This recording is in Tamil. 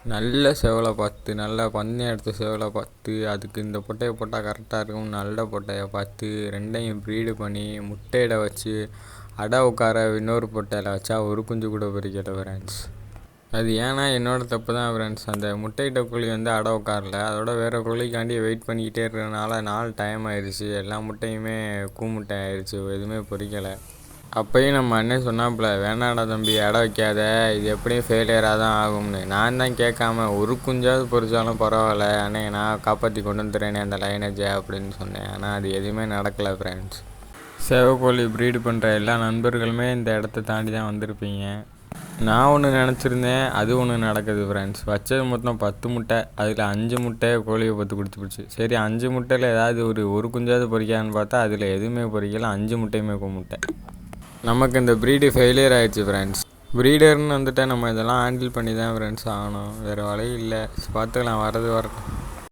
நல்ல செவலை பார்த்து நல்ல பந்தயம் எடுத்த செவலை பார்த்து அதுக்கு இந்த பொட்டையை போட்டால் கரெக்டாக இருக்கும். நல்ல பொட்டையை பார்த்து ரெண்டையும் ப்ரீடு பண்ணி முட்டையிட வச்சு அடை உட்கார இன்னொரு பொட்டையில் வச்சா ஒரு குஞ்சு கூட பொரிக்கலை ஃப்ரெண்ட்ஸ். அது ஏன்னா என்னோடய தப்பு தான் ஃப்ரெண்ட்ஸ். அந்த முட்டையிட்ட கோழி அடை உட்காரல. அதோட வேறு கோழிக்காண்டி வெயிட் பண்ணிக்கிட்டே இருக்கிறதுனால நாள் டைம் ஆயிடுச்சு. எல்லா முட்டையுமே கூமுட்டை ஆயிடுச்சு, எதுவுமே பொரிக்கலை. அப்போயும் நம்ம அண்ணன் சொன்னாப்புல, வேணாடா தம்பி அடை வைக்காத, இது எப்படியும் ஃபெயிலியராக தான் ஆகும்னு. நான் தான் கேட்காம ஒரு குஞ்சாவது பொரிச்சாலும் பரவாயில்ல அண்ணே, நான் காப்பாற்றி கொண்டு வந்துடுறேனே அந்த லைனேஜை அப்படின்னு சொன்னேன். ஆனால் அது எதுவுமே நடக்கலை ஃப்ரெண்ட்ஸ். சேவக்கோழி ப்ரீடு பண்ணுற எல்லா நண்பர்களுமே இந்த இடத்த தாண்டி தான் வந்திருப்பீங்க. நான் ஒன்று நினச்சிருந்தேன், அது ஒன்று நடக்குது ஃப்ரெண்ட்ஸ். வச்சது மொத்தம் 10 முட்டை, அதில் 5 முட்டையை கோழியை பார்த்து குடிச்சு. சரி 5 முட்டையில் ஏதாவது ஒரு குஞ்சாவது பொரிக்கான்னு பார்த்தா அதில் எதுவுமே பொரிக்கல, 5 முட்டையுமே முட்டை. நமக்கு இந்த ப்ரீடு ஃபெயிலியர் ஆகிடுச்சு ஃப்ரெண்ட்ஸ். ப்ரீடர்னு வந்துட்டால் நம்ம இதெல்லாம் ஹேண்டில் பண்ணி தான் ஃப்ரெண்ட்ஸ் ஆகணும், வேறு வழி இல்லை. பார்த்துக்கலாம், வரது வரட்டும்.